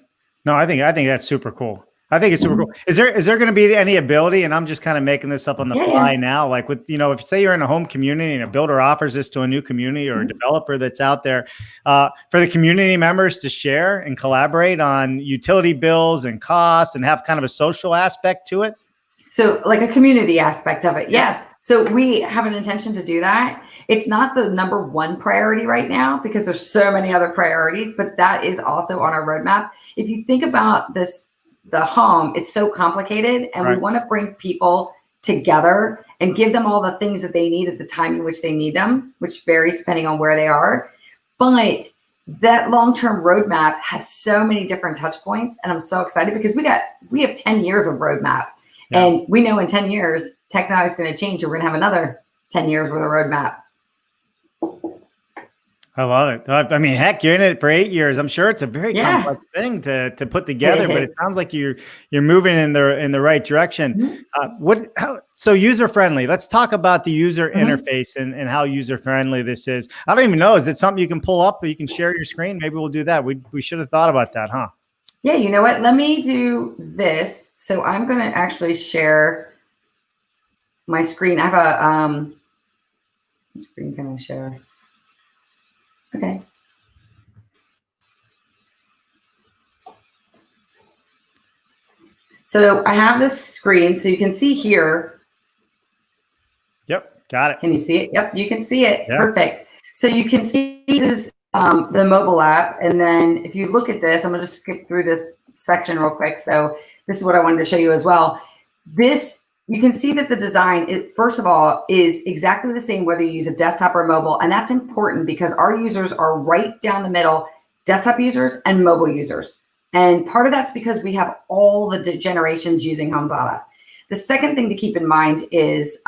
Speaker 1: No, I think that's super cool. I think it's super cool. Is there going to be any ability, and I'm just kind of making this up on the fly now, like with, if say you're in a home community and a builder offers this to a new community or a developer that's out there, for the community members to share and collaborate on utility bills and costs and have kind of a social aspect to it?
Speaker 2: So like a community aspect of it. Yes. So we have an intention to do that. It's not the #1 priority right now, because there's so many other priorities, but that is also on our roadmap. If you think about this, the home, it's so complicated, and we want to bring people together and give them all the things that they need at the time in which they need them, which varies depending on where they are. But that long-term roadmap has so many different touch points, and I'm so excited, because we have 10 years of roadmap, and we know in 10 years technology is going to change, and we're going to have another 10 years worth of roadmap.
Speaker 1: I love it. I mean, heck, you're in it for 8 years. I'm sure it's a very complex thing to put together, but it sounds like you're moving in the right direction. So user friendly. Let's talk about the user interface and how user friendly this is. I don't even know. Is it something you can pull up, or you can share your screen? Maybe we'll do that. We should have thought about that, huh?
Speaker 2: Yeah. You know what? Let me do this. So I'm going to actually share my screen. I have a screen. Can I share? Okay. So I have this screen, so you can see here.
Speaker 1: Yep, got it.
Speaker 2: Can you see it? Yep, you can see it.
Speaker 1: Yeah.
Speaker 2: Perfect. So you can see this is the mobile app. And then if you look at this, I'm going to just skip through this section real quick. So this is what I wanted to show you as well. This, you can see that the design, first of all, is exactly the same whether you use a desktop or mobile. And that's important because our users are right down the middle, desktop users and mobile users. And part of that's because we have all the generations using Homezada. The second thing to keep in mind is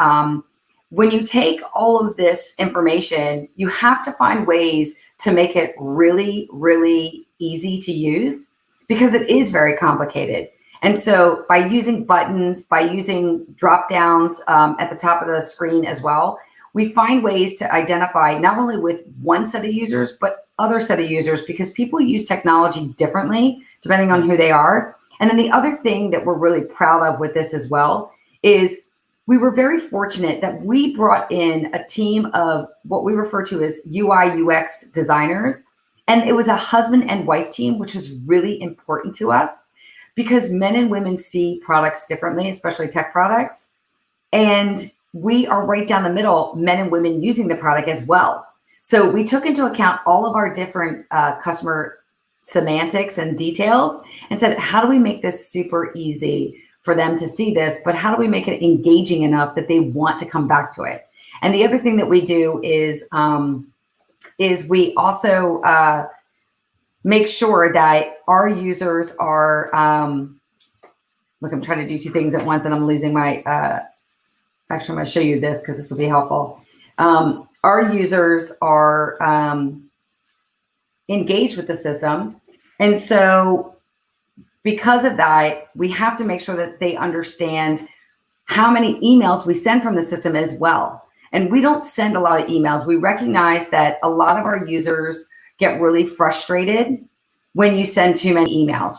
Speaker 2: when you take all of this information, you have to find ways to make it really, really easy to use because it is very complicated. And so by using buttons, by using drop downs at the top of the screen as well, we find ways to identify not only with one set of users, but other set of users because people use technology differently depending on who they are. And then the other thing that we're really proud of with this as well is we were very fortunate that we brought in a team of what we refer to as UI UX designers. And it was a husband and wife team, which was really important to us because men and women see products differently, especially tech products. And we are right down the middle, men and women using the product as well. So we took into account all of our different customer semantics and details and said, how do we make this super easy for them to see this, but how do we make it engaging enough that they want to come back to it? And the other thing that we do is we also make sure that our users are, look, I'm trying to do two things at once and I'm losing my, actually I'm gonna show you this because this will be helpful. Our users are engaged with the system. And so because of that, we have to make sure that they understand how many emails we send from the system as well. And we don't send a lot of emails. We recognize that a lot of our users get really frustrated when you send too many emails.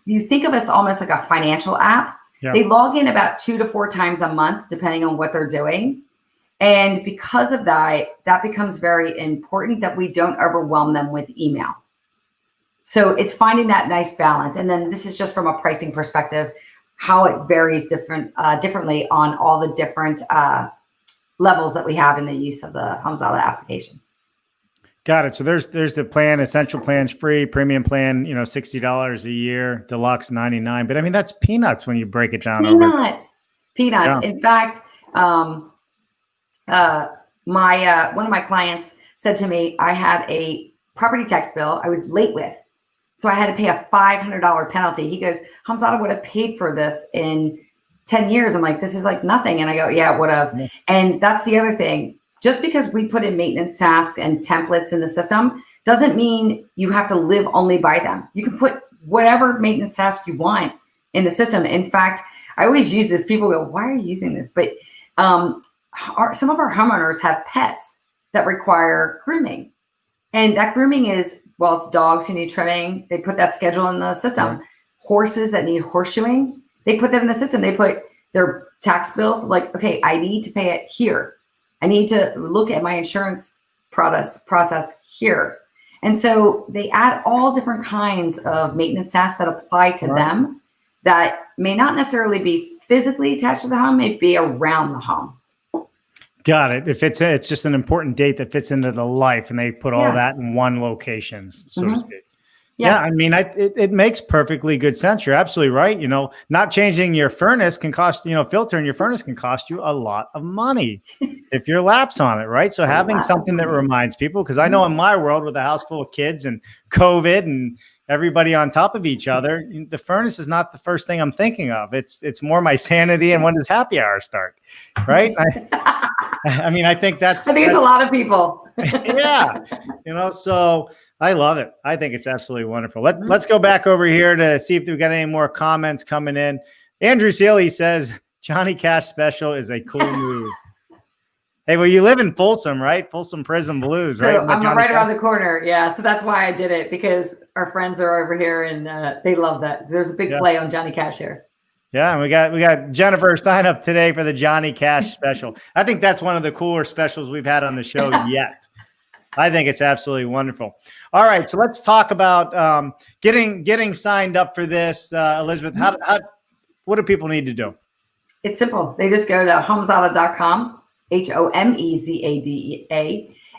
Speaker 2: You think of us almost like a financial app. Yeah. They log in about 2 to 4 times a month, depending on what they're doing. And because of that, that becomes very important that we don't overwhelm them with email. So it's finding that nice balance. And then this is just from a pricing perspective, how it varies differently on all the different levels that we have in the use of the Homezada application.
Speaker 1: Got it. So there's the plan, essential plan's free, premium plan, $60 a year, deluxe $99. But I mean, that's peanuts when you break it down.
Speaker 2: Peanuts. Yeah. In fact, one of my clients said to me, I had a property tax bill I was late with. So I had to pay a $500 penalty. He goes, Homezada would have paid for this in 10 years. I'm like, this is like nothing. And I go, yeah, it would have. Yeah. And that's the other thing. Just because we put in maintenance tasks and templates in the system doesn't mean you have to live only by them. You can put whatever maintenance task you want in the system. In fact, I always use this. People go, why are you using this? But some of our homeowners have pets that require grooming. And that grooming is, well, it's dogs who need trimming. They put that schedule in the system. Right. Horses that need horseshoeing, they put that in the system. They put their tax bills like, okay, I need to pay it here. I need to look at my insurance process here. And so they add all different kinds of maintenance tasks that apply to them that may not necessarily be physically attached to the home, may be around the home.
Speaker 1: Got it. It's just an important date that fits into the life, and they put all that in one location, so to speak. Yeah, I mean, it makes perfectly good sense. You're absolutely right. Not changing your furnace can cost, filtering your furnace can cost you a lot of money if you're lapsed on it, right? So having something that reminds people, because I know in my world with a house full of kids and COVID and everybody on top of each other, the furnace is not the first thing I'm thinking of. It's more my sanity and when does happy hour start, right? I mean, I think it's a
Speaker 2: lot of people.
Speaker 1: Yeah, so I love it. I think it's absolutely wonderful. Let's go back over here to see if we've got any more comments coming in. Andrew Sealy says Johnny Cash special is a cool move. Hey, well, you live in Folsom, right? Folsom Prison Blues, right?
Speaker 2: So I'm right around the corner. Yeah, so that's why I did it, because our friends are over here and they love that. There's a big play on Johnny Cash here. Yeah, and we got Jennifer sign up today for the Johnny Cash special. I think that's one of the cooler specials we've had on the show yet. I think it's absolutely wonderful. All right, so let's talk about getting signed up for this, Elizabeth.
Speaker 1: what do people need to do?
Speaker 2: It's simple. They just go to homezada.com, HOMEZADA,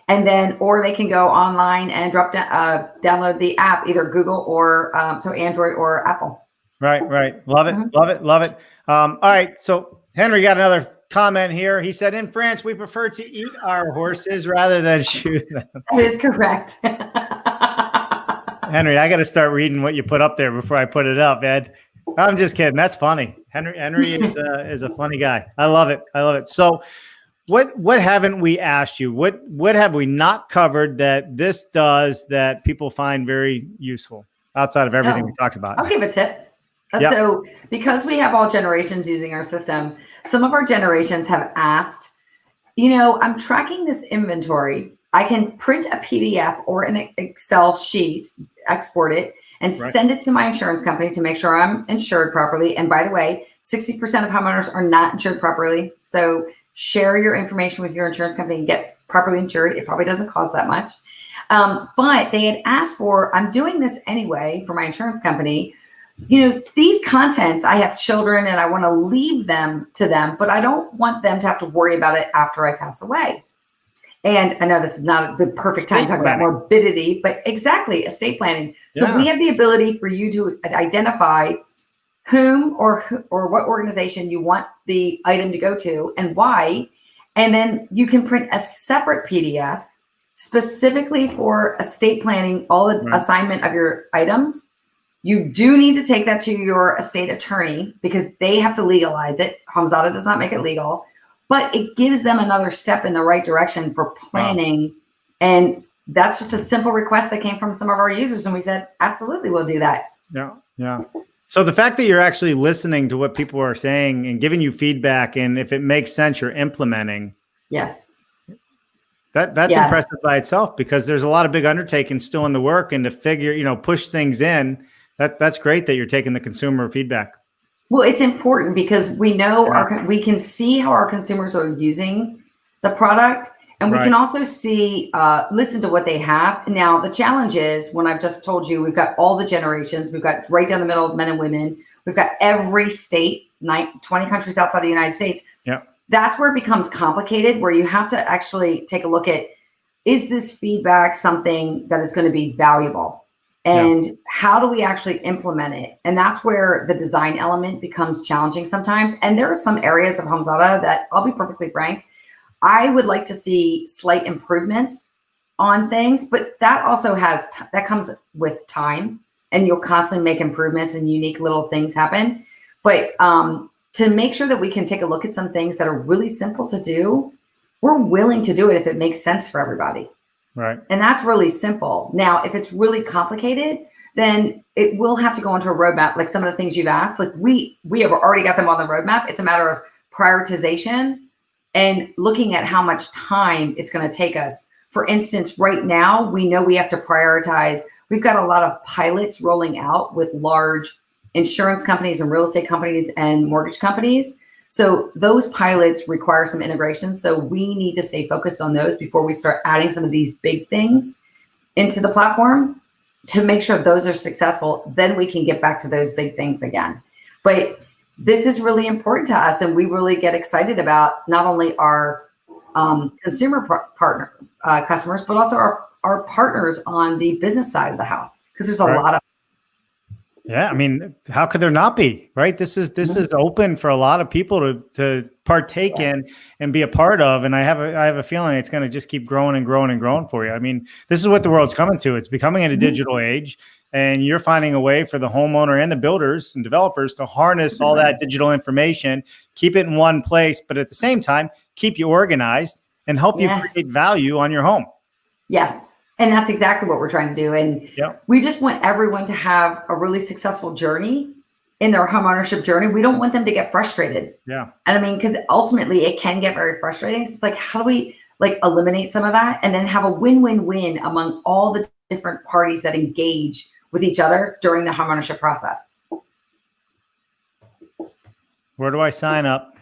Speaker 2: and then, or they can go online and download the app, either Google or so Android or Apple.
Speaker 1: Right. Love it. Love it. All right. So Henry got another comment here. He said, in France, we prefer to eat our horses rather than shoot them.
Speaker 2: That is correct.
Speaker 1: Henry, I got to start reading what you put up there before I put it up, Ed. I'm just kidding. That's funny. Henry is a funny guy. I love it. So what haven't we asked you? What have we not covered that this does that people find very useful outside of everything we talked about?
Speaker 2: I'll give a tip.
Speaker 1: Yep.
Speaker 2: So because we have all generations using our system, some of our generations have asked, I'm tracking this inventory. I can print a PDF or an Excel sheet, export it, and send it to my insurance company to make sure I'm insured properly. And by the way, 60% of homeowners are not insured properly. So share your information with your insurance company and get properly insured. It probably doesn't cost that much. But they had asked for, I'm doing this anyway for my insurance company. These contents, I have children and I want to leave them to them, but I don't want them to have to worry about it after I pass away. And I know this is not the perfect time to talk about morbidity, but exactly, estate planning. So we have the ability for you to identify whom or what organization you want the item to go to and why. And then you can print a separate PDF specifically for estate planning, all assignment of your items. You do need to take that to your estate attorney because they have to legalize it. Homezada does not make it legal, but it gives them another step in the right direction for planning. Wow. And that's just a simple request that came from some of our users. And we said, absolutely, we'll do that.
Speaker 1: Yeah. So the fact that you're actually listening to what people are saying and giving you feedback, and if it makes sense, you're implementing.
Speaker 2: Yes.
Speaker 1: That's impressive by itself, because there's a lot of big undertakings still in the work, and to figure, push things in. That's great that you're taking the consumer feedback.
Speaker 2: Well, it's important because we know we can see how our consumers are using the product, and we can also see, listen to what they have. Now, the challenge is, when I've just told you, we've got all the generations, we've got right down the middle, men and women, we've got every state, 20 countries outside the United States.
Speaker 1: Yeah.
Speaker 2: That's where it becomes complicated, where you have to actually take a look at, is this feedback something that is going to be valuable? And how do we actually implement it? And that's where the design element becomes challenging sometimes. And there are some areas of Homezada that, I'll be perfectly frank, I would like to see slight improvements on things, but that also that comes with time, and you'll constantly make improvements and unique little things happen. But to make sure that we can take a look at some things that are really simple to do, we're willing to do it if it makes sense for everybody.
Speaker 1: Right.
Speaker 2: And that's really simple. Now, if it's really complicated, then it will have to go into a roadmap. Like some of the things you've asked, like we have already got them on the roadmap. It's a matter of prioritization and looking at how much time it's going to take us. For instance, right now, we know we have to prioritize. We've got a lot of pilots rolling out with large insurance companies and real estate companies and mortgage companies. So those pilots require some integration. So we need to stay focused on those before we start adding some of these big things into the platform to make sure those are successful. Then we can get back to those big things again. But this is really important to us. And we really get excited about not only our consumer partner customers, but also our partners on the business side of the house, because there's a lot of.
Speaker 1: Yeah, I mean, how could there not be, right? This is open for a lot of people to partake in and be a part of, and I have a feeling it's going to just keep growing and growing and growing for you. I mean, this is what the world's coming to. It's becoming a digital age, and you're finding a way for the homeowner and the builders and developers to harness all that digital information, keep it in one place, but at the same time, keep you organized and help you create value on your home.
Speaker 2: Yes. And that's exactly what we're trying to do. And we just want everyone to have a really successful journey in their homeownership journey. We don't want them to get frustrated.
Speaker 1: Yeah.
Speaker 2: And I mean, because ultimately it can get very frustrating. So it's like, how do we eliminate some of that and then have a win-win-win among all the different parties that engage with each other during the homeownership process?
Speaker 1: Where do I sign up?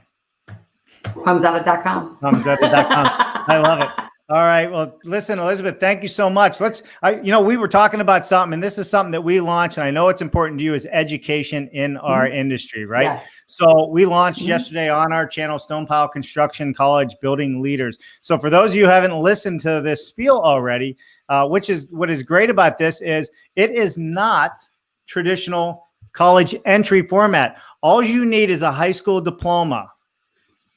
Speaker 2: Homezada.com.
Speaker 1: Homezada.com. I love it. All right. Well, listen, Elizabeth, thank you so much. We were talking about something, and this is something that we launched, and I know it's important to you, is education in our industry, right?
Speaker 2: Yes.
Speaker 1: So we launched yesterday on our channel, Stone Pile Construction College Building Leaders. So for those of you who haven't listened to this spiel already, what is great about this is it is not traditional college entry format. All you need is a high school diploma.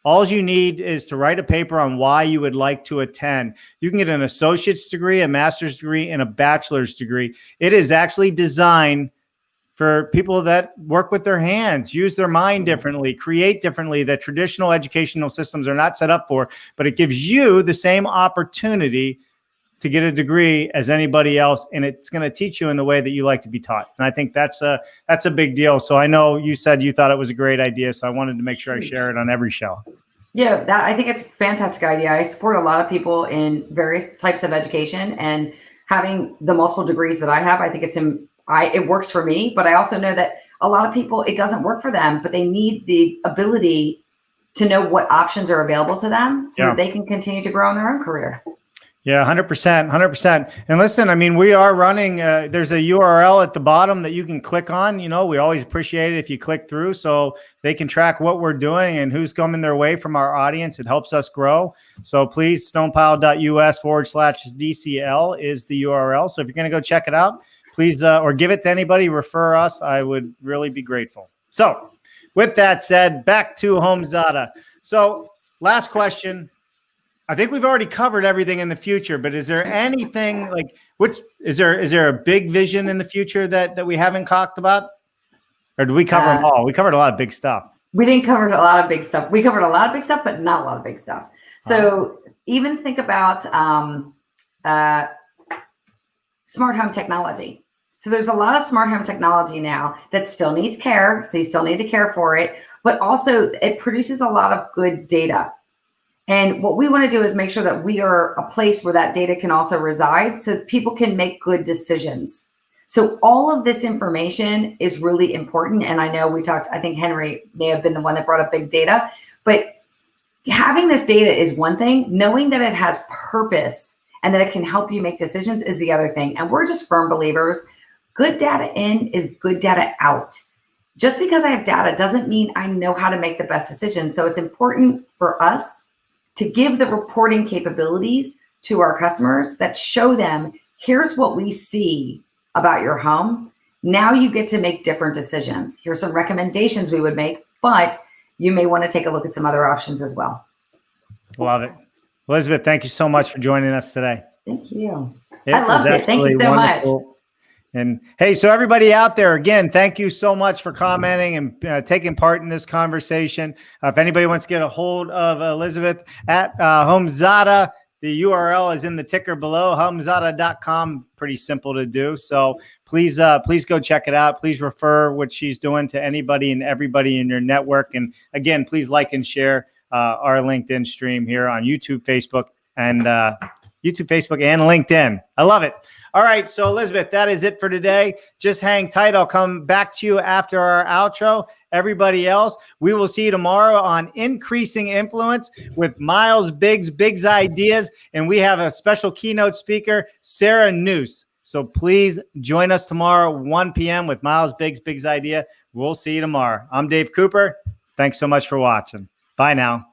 Speaker 1: All you need is to write a paper on why you would like to attend. You can get an associate's degree, a master's degree, and a bachelor's degree. It is actually designed for people that work with their hands, use their mind differently, create differently, that traditional educational systems are not set up for, but it gives you the same opportunity to get a degree as anybody else, and it's going to teach you in the way that you like to be taught. And I think that's a big deal. So I know you said you thought it was a great idea, so I wanted to make sure I share it on every show.
Speaker 2: Yeah, I think it's a fantastic idea. I support a lot of people in various types of education, and having the multiple degrees that I have, I think it works for me. But I also know that a lot of people, it doesn't work for them, but they need the ability to know what options are available to them so that they can continue to grow in their own career.
Speaker 1: Yeah, 100%. And listen, I mean, we are running, there's a URL at the bottom that you can click on. We always appreciate it if you click through so they can track what we're doing and who's coming their way from our audience. It helps us grow. So please, stonepile.us/DCL is the URL. So if you're going to go check it out, please, or give it to anybody, refer us. I would really be grateful. So with that said, back to Homezada. So last question. I think we've already covered everything in the future, but is there anything is there a big vision in the future that we haven't talked about? Or do we cover them all? We covered a lot of big stuff.
Speaker 2: We didn't cover a lot of big stuff. We covered a lot of big stuff, but not a lot of big stuff. So even think about smart home technology. So there's a lot of smart home technology now that still needs care. So you still need to care for it, but also it produces a lot of good data. And what we want to do is make sure that we are a place where that data can also reside so people can make good decisions. So all of this information is really important. And I know I think Henry may have been the one that brought up big data, but having this data is one thing. Knowing that it has purpose and that it can help you make decisions is the other thing. And we're just firm believers. Good data in is good data out. Just because I have data doesn't mean I know how to make the best decisions. So it's important for us to give the reporting capabilities to our customers that show them, here's what we see about your home. Now you get to make different decisions. Here's some recommendations we would make, but you may want to take a look at some other options as well.
Speaker 1: Love it. Elizabeth, thank you so much for joining us today.
Speaker 2: Thank you. I loved it. Thank you so much.
Speaker 1: And hey, so everybody out there, again, thank you so much for commenting and taking part in this conversation. If anybody wants to get a hold of Elizabeth at Homezada, the URL is in the ticker below, homezada.com. Pretty simple to do. So please go check it out. Please refer what she's doing to anybody and everybody in your network. And again, please like and share our LinkedIn stream here on YouTube, Facebook, and LinkedIn. I love it. All right. So Elizabeth, that is it for today. Just hang tight. I'll come back to you after our outro. Everybody else, we will see you tomorrow on Increasing Influence with Miles Biggs Ideas. And we have a special keynote speaker, Sarah Noose. So please join us tomorrow, 1 p.m. with Miles Biggs Idea. We'll see you tomorrow. I'm Dave Cooper. Thanks so much for watching. Bye now.